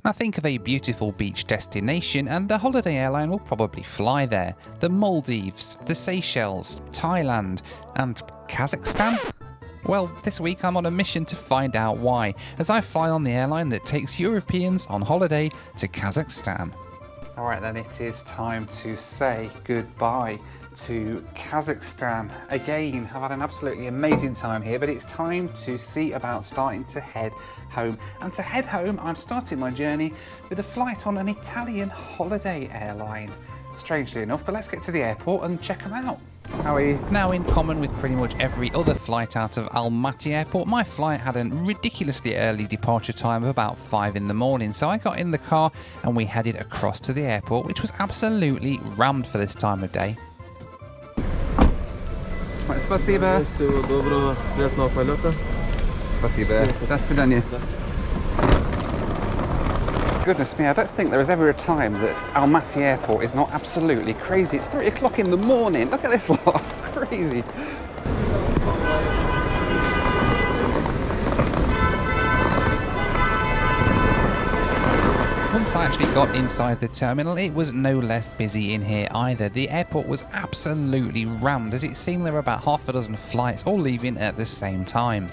Now think of a beautiful beach destination and a Holiday Airline will probably fly there. The Maldives, the Seychelles, Thailand, and Kazakhstan? Well, this week I'm on a mission to find out why, as I fly on the airline that takes Europeans on holiday to Kazakhstan. Alright then, it is time to say goodbye to Kazakhstan. Again, I've had an absolutely amazing time here, but it's time to see about starting to head home. And to head home, I'm starting my journey with a flight on an Italian Holiday Airline. Strangely enough, but let's get to the airport and check them out. How are you? Now, in common with pretty much every other flight out of Almaty Airport, my flight had a ridiculously early departure time of about 5 in the morning. So I got in the car and we headed across to the airport, which was absolutely rammed for this time of day. Спасибо. Всего доброго, приятного полета. Спасибо. До свидания. Goodness me, I don't think there was ever a time that Almaty Airport is not absolutely crazy. It's 3 o'clock in the morning. Look at this lot. Crazy. Once I actually got inside the terminal, it was no less busy in here either. The airport was absolutely rammed, as it seemed there were about half a dozen flights all leaving at the same time.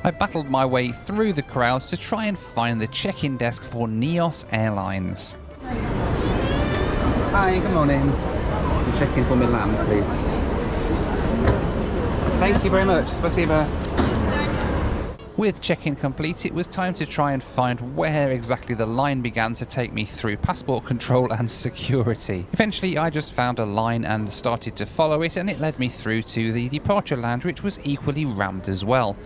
I battled my way through the crowds to try and find the check-in desk for Neos Airlines. Hi, good morning. Can you check in for Milan, please? Thank you very much. Spasibo. With check-in complete, it was time to try and find where exactly the line began to take me through passport control and security. Eventually, I just found a line and started to follow it, and it led me through to the departure lounge, which was equally rammed as well.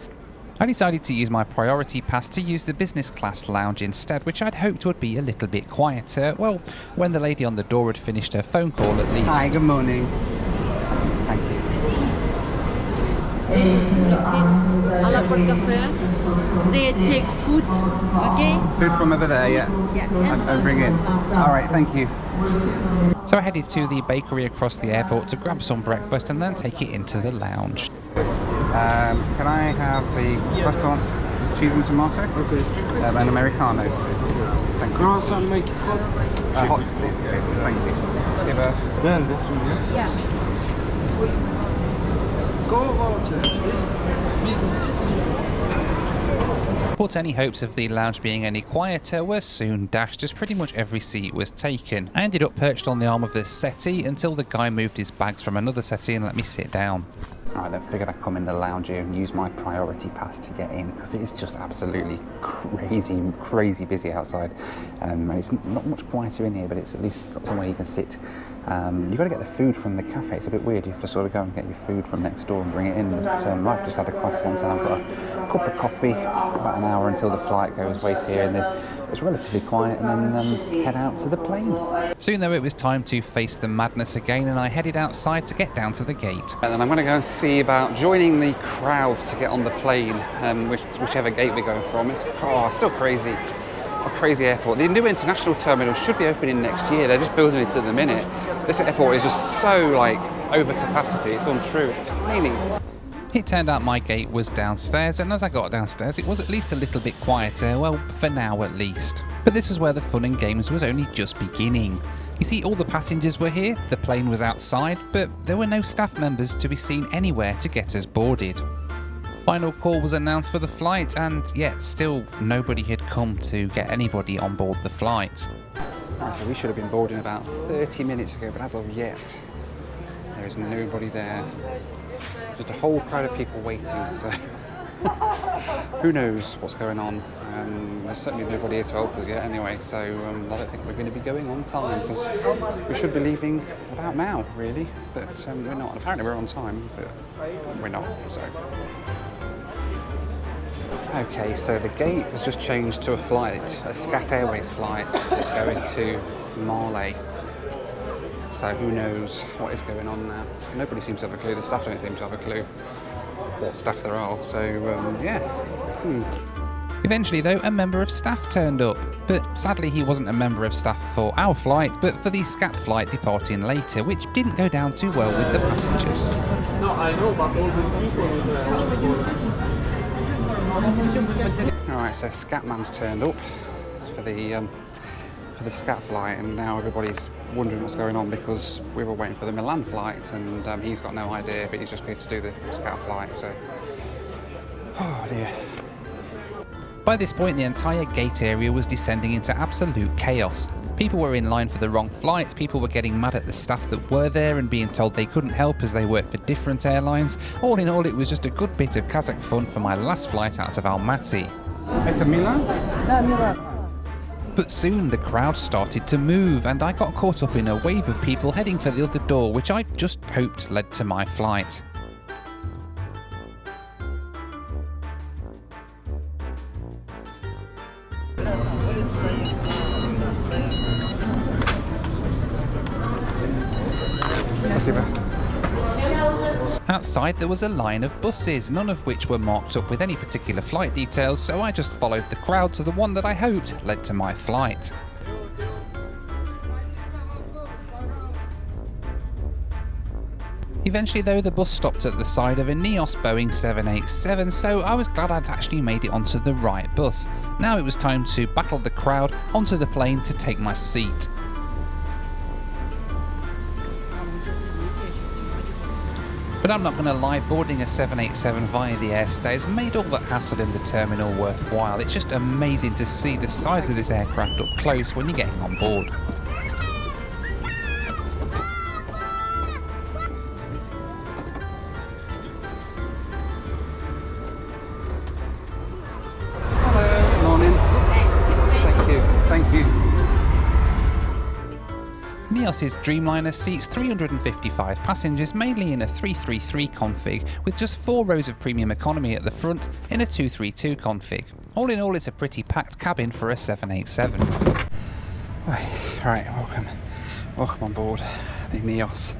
I decided to use my priority pass to use the business class lounge instead, which I'd hoped would be a little bit quieter. Well, when the lady on the door had finished her phone call at least. Hi, good morning. Thank you. They take food, okay? Food from over there, yeah. Yeah. I'll bring it. Alright, thank you. So I headed to the bakery across the airport to grab some breakfast and then take it into the lounge. Can I have the croissant, cheese and tomato? Okay. An Americano, please. Thank you. Croissant, make it hot. Hot, please. Yes, thank you. Siva. Ben, this one, yeah? Yeah. Go voucher, businesses. But any hopes of the lounge being any quieter were soon dashed, as pretty much every seat was taken. I ended up perched on the arm of the settee until the guy moved his bags from another settee and let me sit down. Alright, then figured I'd come in the lounge here and use my priority pass to get in, because it is just absolutely crazy busy outside. And it's not much quieter in here, but it's at least got somewhere you can sit. You've got to get the food from the cafe. It's a bit weird. You have to sort of go and get your food from next door and bring it in. But I've just had a croissant and I've got a cup of coffee, about an hour until the flight goes, wait here, and then it's relatively quiet, and then head out to the plane. Soon though, it was time to face the madness again, and I headed outside to get down to the gate. And then I'm going to go and see about joining the crowd to get on the plane, whichever gate we're going from. It's still crazy. A crazy airport. The new international terminal should be opening next year. They're just building it at the minute. This airport is just so over capacity. It's untrue. It's tiny. It turned out my gate was downstairs, and as I got downstairs it was at least a little bit quieter, well, for now at least. But this was where the fun and games was only just beginning. You see, all the passengers were here, the plane was outside, but there were no staff members to be seen anywhere to get us boarded. Final call was announced for the flight, and yet still nobody had come to get anybody on board the flight. So we should have been boarding about 30 minutes ago, but as of yet, there is nobody there. Just a whole crowd of people waiting, so who knows what's going on. There's certainly nobody here to help us yet anyway, so I don't think we're going to be going on time, because we should be leaving about now, really, but we're not. Apparently we're on time, but we're not, so. Okay, so the gate has just changed to a flight, a SCAT Airways flight that's going to Male. So who knows what is going on now. Nobody seems to have a clue. The staff don't seem to have a clue what staff there are. So, yeah. Eventually, though, a member of staff turned up. But sadly, he wasn't a member of staff for our flight, but for the SCAT flight departing later, which didn't go down too well with the passengers. No, I know, but all these people... Alright, so SCAT man's turned up. for the scat flight, and now everybody's wondering what's going on because we were waiting for the Milan flight, and he's got no idea, but he's just going to do the scat flight. So, oh dear. By this point, the entire gate area was descending into absolute chaos. People were in line for the wrong flights, people were getting mad at the staff that were there and being told they couldn't help as they worked for different airlines. All in all, it was just a good bit of Kazakh fun for my last flight out of Almaty. It's Milan? But soon the crowd started to move and I got caught up in a wave of people heading for the other door, which I just hoped led to my flight. Outside there was a line of buses, none of which were marked up with any particular flight details, so I just followed the crowd to the one that I hoped led to my flight. Eventually though, the bus stopped at the side of a Neos Boeing 787, so I was glad I'd actually made it onto the right bus. Now it was time to battle the crowd onto the plane to take my seat. But I'm not going to lie, boarding a 787 via the airstays made all that hassle in the terminal worthwhile. It's just amazing to see the size of this aircraft up close when you're getting on board. Hello, morning. Thank you, thank you. Neos's Dreamliner seats 355 passengers, mainly in a 333 config, with just 4 rows of premium economy at the front in a 232 config. All in all, it's a pretty packed cabin for a 787. Right, welcome on board the Neos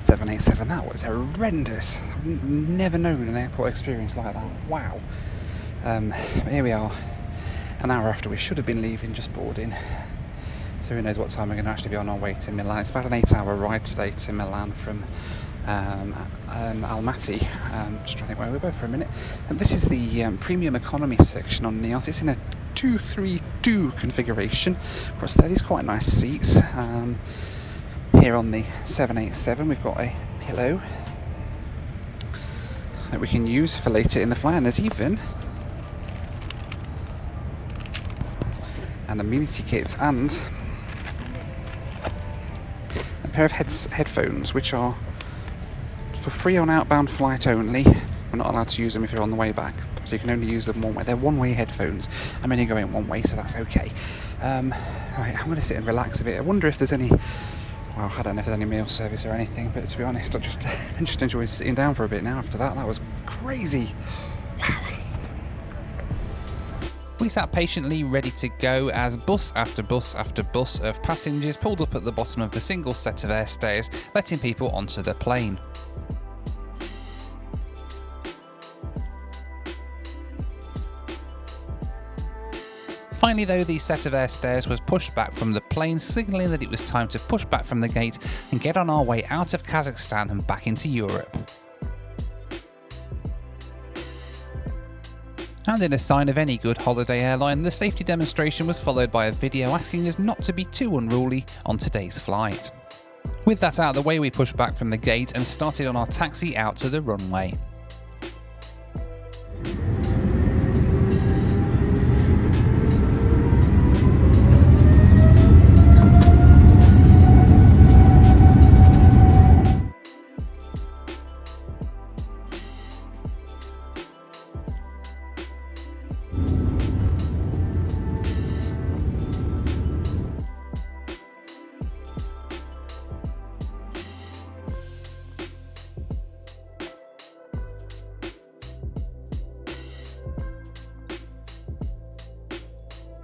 787. That was horrendous. I've never known an airport experience like that. Wow. Here we are, an hour after we should have been leaving, just boarding. So who knows what time we're going to actually be on our way to Milan. It's about an 8-hour ride today to Milan from Almaty. Just trying to think where we're both for a minute. And this is the premium economy section on Neos. It's in a 232 configuration. Of course, there is quite nice seats. Here on the 787 we've got a pillow that we can use for later in the flight, and there's even an amenity kit and a pair of headphones, which are for free on outbound flight only. We're not allowed to use them if you're on the way back, so you can only use them one way. They're one-way headphones. I'm only going one way, so that's okay. Right, I'm going to sit and relax a bit. I wonder if there's any, well, I don't know if there's any meal service or anything, but to be honest, I just enjoyed sitting down for a bit now after that. That was crazy. Wow. We sat patiently ready to go as bus after bus after bus of passengers pulled up at the bottom of the single set of airstays, letting people onto the plane. Finally though, the set of airstairs was pushed back from the plane, signalling that it was time to push back from the gate and get on our way out of Kazakhstan and back into Europe. And in a sign of any good holiday airline, the safety demonstration was followed by a video asking us not to be too unruly on today's flight. With that out of the way, we pushed back from the gate and started on our taxi out to the runway.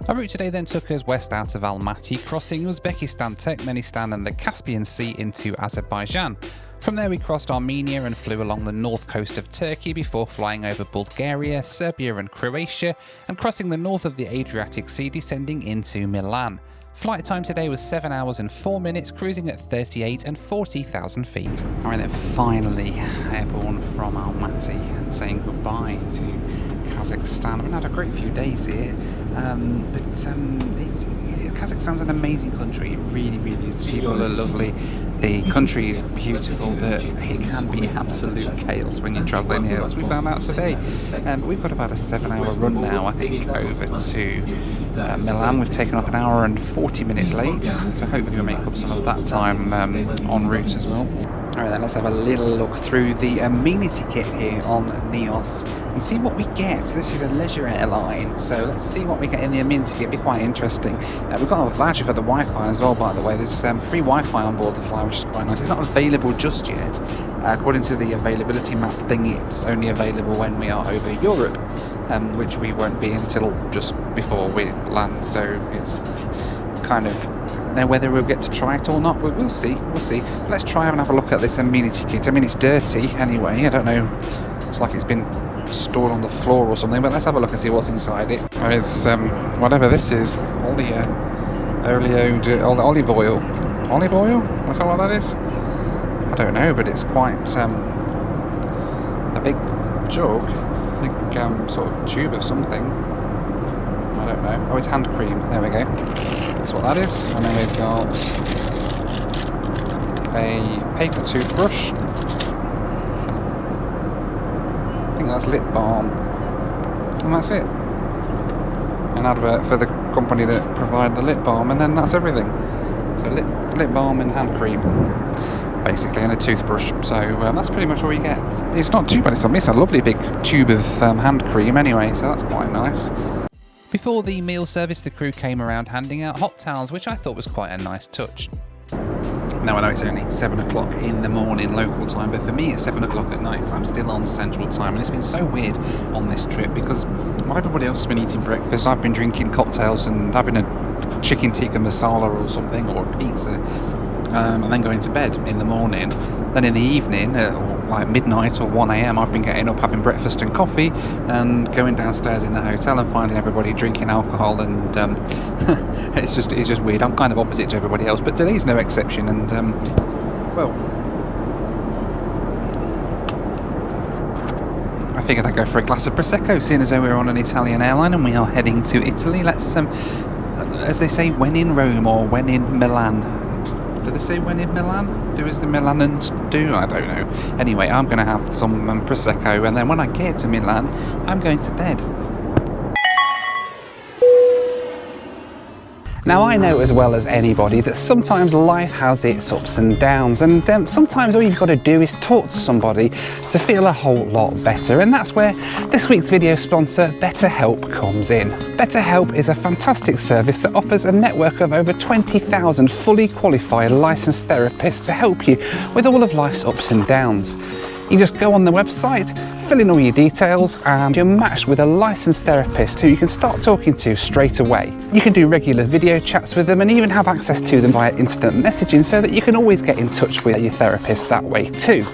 Our route today then took us west out of Almaty, crossing Uzbekistan, Turkmenistan and the Caspian Sea into Azerbaijan. From there we crossed Armenia and flew along the north coast of Turkey before flying over Bulgaria, Serbia and Croatia, and crossing the north of the Adriatic Sea, descending into Milan. Flight time today was 7 hours and 4 minutes, cruising at 38 and 40,000 feet. Alright then, finally airborne from Almaty and saying goodbye to Kazakhstan. I mean, I had a great few days here, Kazakhstan's an amazing country. It really, really is. The people are lovely. The country is beautiful, but it can be absolute chaos when you're travelling here, as we found out today. We've got about a 7-hour run now, I think, over to Milan. We've taken off an hour and 40 minutes late, so hopefully we'll make up some of that time en route as well. Alright then, let's have a little look through the amenity kit here on Neos and see what we get. This is a leisure airline, so let's see what we get in the amenity kit. It'll be quite interesting. We've got a voucher for the Wi-Fi as well, by the way. There's free Wi-Fi on board the flight, which is quite nice. It's not available just yet. According to the availability map thing, it's only available when we are over Europe, which we won't be until just before we land, so it's kind of... know whether we'll get to try it or not, but we'll see. Let's try and have a look at this amenity kit. I mean, it's dirty anyway. I don't know, it's like it's been stored on the floor or something, but let's have a look and see what's inside it. There's whatever this is, olive oil. Olive oil? That's not what that is? I don't know, but it's quite a big jug, a big sort of tube of something. I don't know. Oh, it's hand cream. There we go. That's what that is. And then we've got a paper toothbrush. I think that's lip balm. And that's it. An advert for the company that provide the lip balm, and then that's everything. So lip balm and hand cream, basically, and a toothbrush. So that's pretty much all you get. It's not too bad. It's a lovely big tube of hand cream anyway, so that's quite nice. Before the meal service, the crew came around handing out hot towels, which I thought was quite a nice touch. Now I know it's only 7 o'clock in the morning local time, but for me it's 7 o'clock at night because I'm still on Central Time, and it's been so weird on this trip because while everybody else has been eating breakfast, I've been drinking cocktails and having a chicken tikka masala or something, or a pizza, and then going to bed in the morning. Then in the evening, like midnight or 1 a.m, I've been getting up, having breakfast and coffee, and going downstairs in the hotel and finding everybody drinking alcohol, and it's just weird. I'm kind of opposite to everybody else, but today's no exception. And well, I figured I'd go for a glass of prosecco, seeing as though we're on an Italian airline and we are heading to Italy. Let's, as they say, when in Rome or when in Milan. Do they say when in Milan? Do as the Milanans do? I don't know. Anyway, I'm going to have some prosecco, and then when I get to Milan, I'm going to bed. Now I know as well as anybody that sometimes life has its ups and downs, and sometimes all you've got to do is talk to somebody to feel a whole lot better, and that's where this week's video sponsor BetterHelp comes in. BetterHelp is a fantastic service that offers a network of over 20,000 fully qualified licensed therapists to help you with all of life's ups and downs. You just go on the website, fill in all your details, and you're matched with a licensed therapist who you can start talking to straight away. You can do regular video chats with them and even have access to them via instant messaging, so that you can always get in touch with your therapist that way too.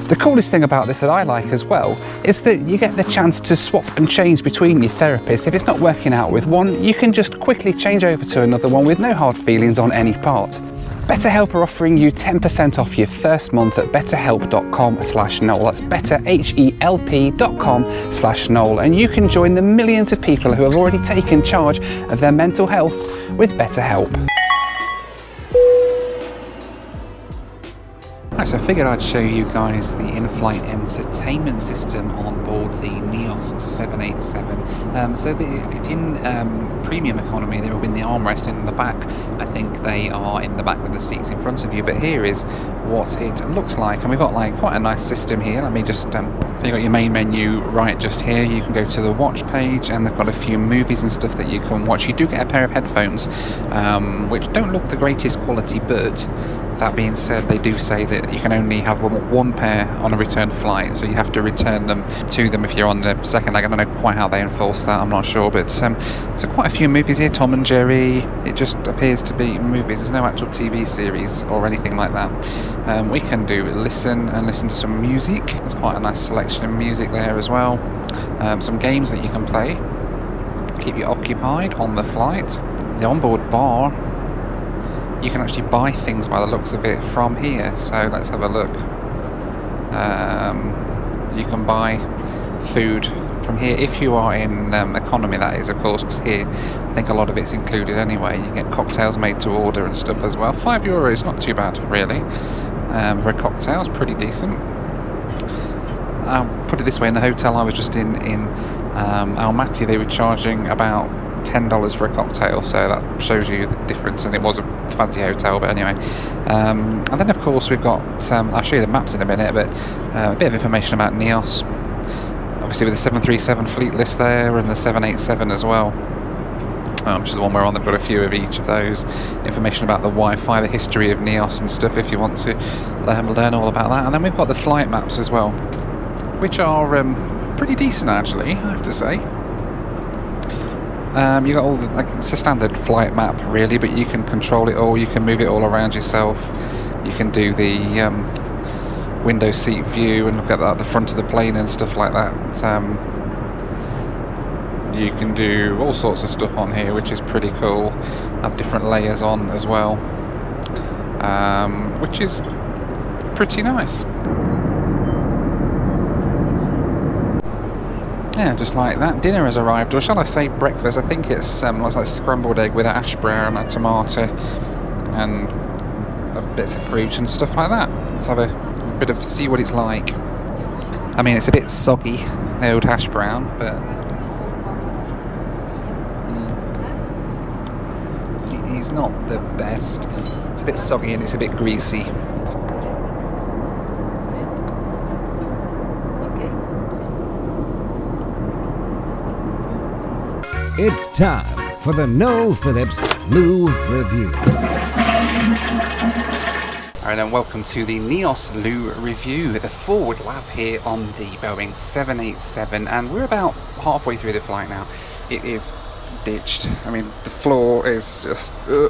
The coolest thing about this that I like as well is that you get the chance to swap and change between your therapists. If it's not working out with one, you can just quickly change over to another one with no hard feelings on any part. BetterHelp are offering you 10% off your first month at betterhelp.com/Noel. That's betterhelp.com/Noel, and you can join the millions of people who have already taken charge of their mental health with BetterHelp. Right, so I figured I'd show you guys the in-flight entertainment system on board the Neos 787. So in premium economy, they're all in the armrest in the back. I think they are in the back of the seats in front of you, but here is what it looks like, and we've got like quite a nice system here. Let me just so you've got your main menu right just here. You can go to the watch page, and they've got a few movies and stuff that you can watch. You do get a pair of headphones, which don't look the greatest quality, but that being said, they do say that you can only have one pair on a return flight, so you have to return them to them if you're on the second leg. I don't know quite how they enforce that, I'm not sure, but so quite a few movies here. Tom and Jerry, it just appears to be movies. There's no actual TV series or anything like that. We can do listen to some music. There's quite a nice selection of music there as well. Some games that you can play, keep you occupied on the flight. The onboard bar, you can actually buy things by the looks of it from here, so let's have a look. You can buy food from here, if you are in economy, that is, of course, because here I think a lot of it's included anyway. You get cocktails made to order and stuff as well. €5, not too bad really. For a cocktail, it's pretty decent. I'll put it this way, in the hotel I was just in Almaty, they were charging about $10 for a cocktail, so that shows you the difference, and it was a fancy hotel, but anyway. And then of course we've got, I'll show you the maps in a minute, but a bit of information about Neos, obviously with the 737 fleet list there, and the 787 as well, which is the one we're on. They've got a few of each of those. Information about the Wi-Fi, the history of Neos and stuff, if you want to learn all about that. And then we've got the flight maps as well, which are pretty decent actually, I have to say. You got all the, like, it's a standard flight map really, but you can control it all. You can move it all around yourself. You can do the window seat view and look at the front of the plane and stuff like that. You can do all sorts of stuff on here, which is pretty cool. Have different layers on as well, which is pretty nice. Yeah, just like that, dinner has arrived, or shall I say breakfast. I think it's looks like scrambled egg with a hash brown, a tomato, and bits of fruit and stuff like that. Let's have a bit of, see what it's like. I mean, it's a bit soggy, the old hash brown, but it's not the best. It's a bit soggy and it's a bit greasy. It's time for the Noel Phillips Lou Review. Alright then, welcome to the Neos Lou Review, the forward lav here on the Boeing 787, and we're about halfway through the flight now. It is ditched. I mean, the floor is just... there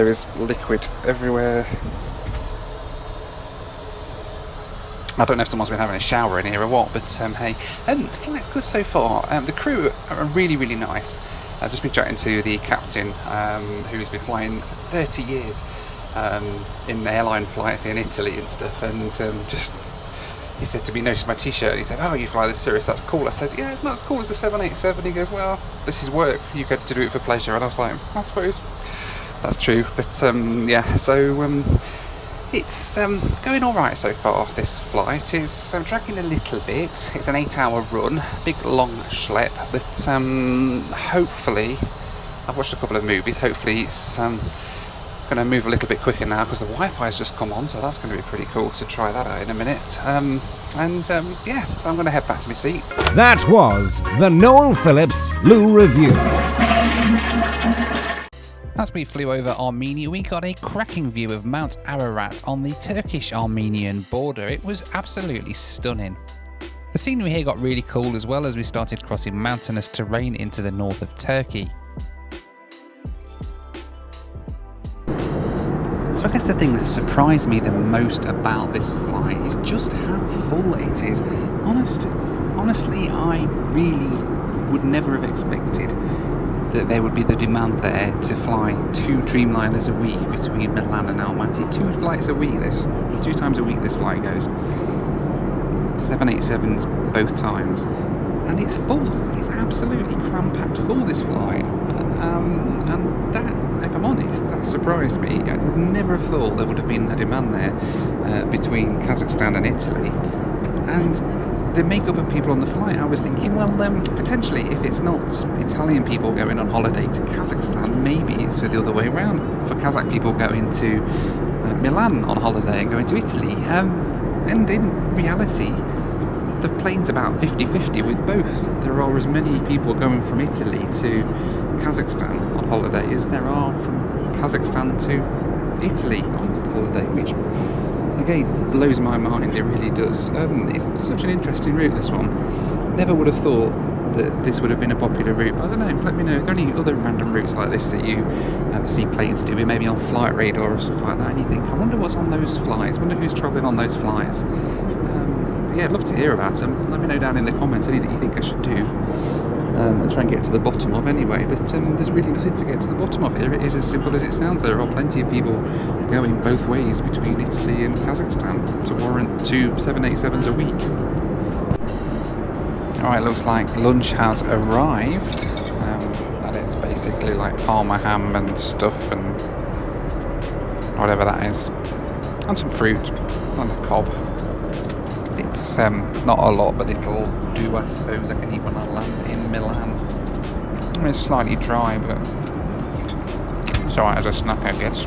is liquid everywhere. I don't know if someone's been having a shower in here or what, but hey, the flight's good so far. The crew are really, really nice. I've just been chatting to the captain, who's been flying for 30 years in airline flights in Italy and stuff, and just, he said to me, noticed my t-shirt, he said, "Oh, you fly this Cirrus, that's cool." I said, "Yeah, it's not as cool as the 787. He goes, "Well, this is work, you get to do it for pleasure." And I was like, I suppose that's true, but yeah, so it's going alright so far. This flight is dragging a little bit. It's an 8-hour run, big long schlep, but hopefully, I've watched a couple of movies, hopefully it's going to move a little bit quicker now, because the Wi-Fi has just come on, so that's going to be pretty cool to try that out in a minute. Yeah, so I'm going to head back to my seat. That was the Noel Phillips Lou Review. As we flew over Armenia, we got a cracking view of Mount Ararat on the Turkish-Armenian border. It was absolutely stunning. The scenery here got really cool as well as we started crossing mountainous terrain into the north of Turkey. So I guess the thing that surprised me the most about this flight is just how full it is. Honestly, I really would never have expected that there would be the demand there to fly 2 Dreamliners a week between Milan and Almaty. 2 flights a week, 2 times a week this flight goes. 787s both times. And it's full. It's absolutely cram-packed full, this flight. And that, if I'm honest, that surprised me. I would never have thought there would have been the demand there between Kazakhstan and Italy. And the makeup of people on the flight, I was thinking, well, potentially, if it's not Italian people going on holiday to Kazakhstan, maybe it's the other way around, for Kazakh people going to Milan on holiday and going to Italy. And in reality, the plane's about 50-50 with both. There are as many people going from Italy to Kazakhstan on holiday as there are from Kazakhstan to Italy on holiday, which again blows my mind. It really does. It's such an interesting route, this one. Never would have thought that this would have been a popular route, but I don't know, let me know if there are any other random routes like this that you see planes doing, maybe on Flight Radar or stuff like that, and you think, I wonder what's on those flights, I wonder who's travelling on those flights. Yeah, I'd love to hear about them. Let me know down in the comments anything you think I should do, and try and get to the bottom of anyway. But there's really nothing to get to the bottom of here. It is as simple as it sounds. There are plenty of people going both ways between Italy and Kazakhstan to warrant 2 787s a week. Alright, looks like lunch has arrived. And it's basically like Parma ham and stuff and whatever that is. And some fruit on the cob. It's not a lot, but it'll do, I suppose. I can eat when I land in Milan. I mean, it's slightly dry, but it's alright as a snack, I guess.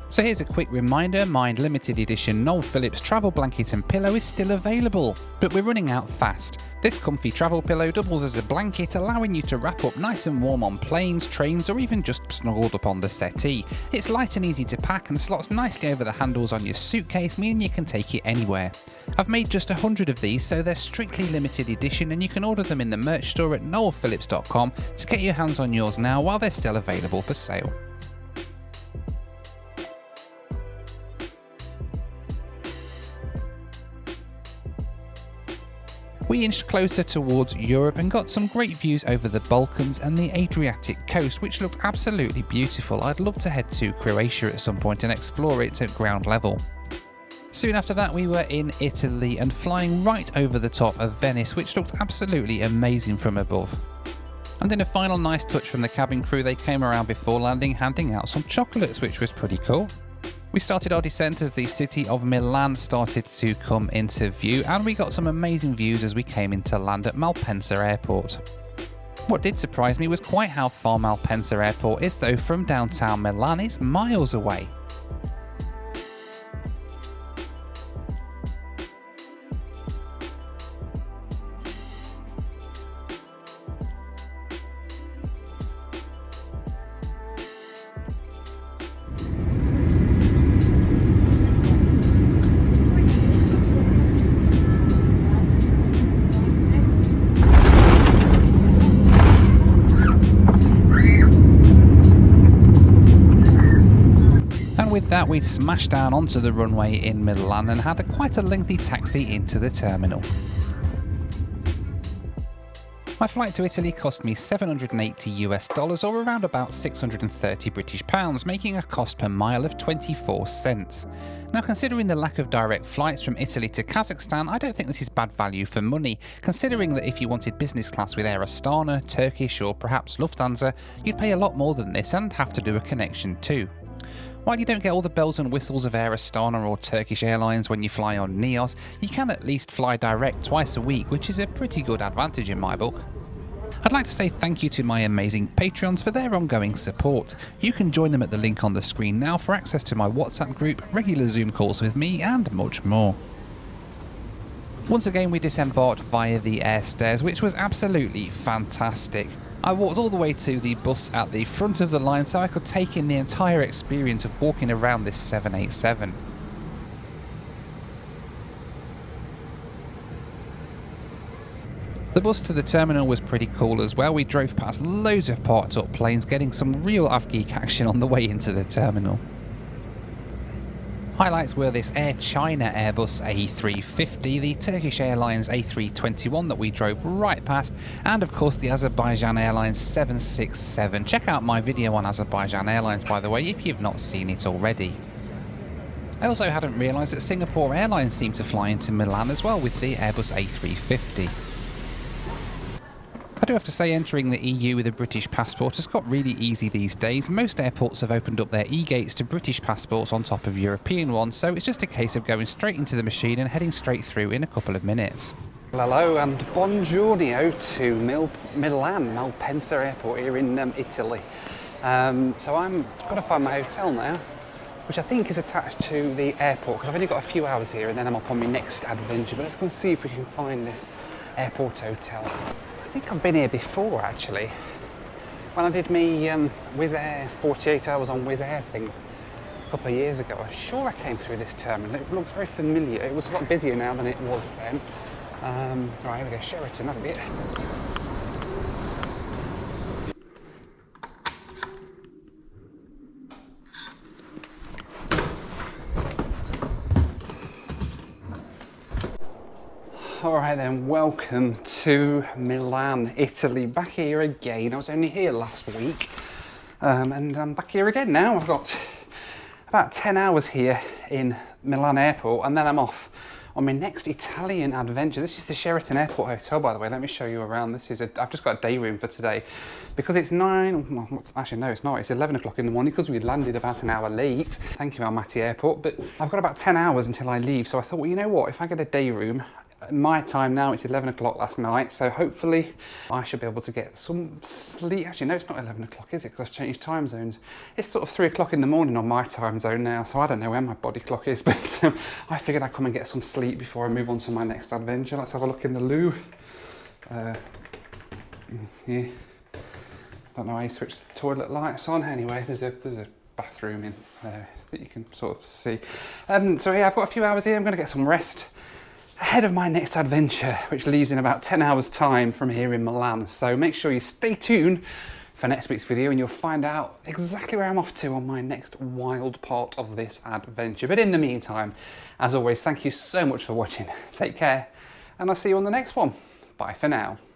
So here's a quick reminder, my limited edition Noel Phillips travel blanket and pillow is still available, but we're running out fast. This comfy travel pillow doubles as a blanket, allowing you to wrap up nice and warm on planes, trains, or even just snuggled up on the settee. It's light and easy to pack and slots nicely over the handles on your suitcase, meaning you can take it anywhere. I've made just 100 of these, so they're strictly limited edition, and you can order them in the merch store at noelphillips.com to get your hands on yours now while they're still available for sale. We inched closer towards Europe and got some great views over the Balkans and the Adriatic coast, which looked absolutely beautiful. I'd love to head to Croatia at some point and explore it at ground level. Soon after that we were in Italy and flying right over the top of Venice, which looked absolutely amazing from above. And in a final nice touch from the cabin crew, they came around before landing handing out some chocolates, which was pretty cool. We started our descent as the city of Milan started to come into view, and we got some amazing views as we came into land at Malpensa Airport. What did surprise me was quite how far Malpensa Airport is, though from downtown Milan it's miles away. With that, we smashed down onto the runway in Milan and had quite a lengthy taxi into the terminal. My flight to Italy cost me $780 or around about 630 British pounds, making a cost per mile of 24 cents. Now, considering the lack of direct flights from Italy to Kazakhstan, I don't think this is bad value for money, considering that if you wanted business class with Air Astana, Turkish or perhaps Lufthansa, you'd pay a lot more than this and have to do a connection too. While you don't get all the bells and whistles of Air Astana or Turkish Airlines when you fly on Neos, you can at least fly direct twice a week, which is a pretty good advantage in my book. I'd like to say thank you to my amazing Patreons for their ongoing support. You can join them at the link on the screen now for access to my WhatsApp group, regular Zoom calls with me, and much more. Once again, we disembarked via the air stairs, which was absolutely fantastic. I walked all the way to the bus at the front of the line so I could take in the entire experience of walking around this 787. The bus to the terminal was pretty cool as well. We drove past loads of parked up planes, getting some real Afgeek action on the way into the terminal. Highlights were this Air China Airbus A350, the Turkish Airlines A321 that we drove right past, and of course the Azerbaijan Airlines 767. Check out my video on Azerbaijan Airlines, by the way, if you've not seen it already. I also hadn't realised that Singapore Airlines seemed to fly into Milan as well with the Airbus A350. I do have to say, entering the EU with a British passport has got really easy these days. Most airports have opened up their e-gates to British passports on top of European ones, so it's just a case of going straight into the machine and heading straight through in a couple of minutes. Hello and buongiorno to Milan, Malpensa Airport here in Italy. So I'm got to find my hotel now, which I think is attached to the airport, because I've only got a few hours here and then I'm off on my next adventure. But let's go and see if we can find this airport hotel. I think I've been here before, actually. When I did my Wizz Air, 48 hours on Wizz Air thing a couple of years ago, I'm sure I came through this terminal. It looks very familiar. It was a lot busier now than it was then. Right, here we go, Sheraton, that'll be it. Alright then, welcome to Milan, Italy. Back here again. I was only here last week and I'm back here again now. I've got about 10 hours here in Milan airport, and then I'm off on my next Italian adventure. This is the Sheraton Airport Hotel, by the way. Let me show you around. I've just got a day room for today because it's 9, well, actually no, it's not. It's 11 o'clock in the morning because we landed about an hour late. Thank you, Almaty Airport. But I've got about 10 hours until I leave. So I thought, well, you know what? If I get a day room, my time now, it's 11 o'clock last night, so hopefully I should be able to get some sleep. Actually, no, it's not 11 o'clock, is it? Because I've changed time zones. It's sort of 3 o'clock in the morning on my time zone now, so I don't know where my body clock is, but I figured I'd come and get some sleep before I move on to my next adventure. Let's have a look in the loo. Yeah. Don't know how you switch the toilet lights on. Anyway, there's a bathroom in there that you can sort of see. So yeah, I've got a few hours here. I'm going to get some rest ahead of my next adventure, which leaves in about 10 hours time from here in Milan. So make sure you stay tuned for next week's video and you'll find out exactly where I'm off to on my next wild part of this adventure. But in the meantime, as always, thank you so much for watching. Take care, and I'll see you on the next one. Bye for now.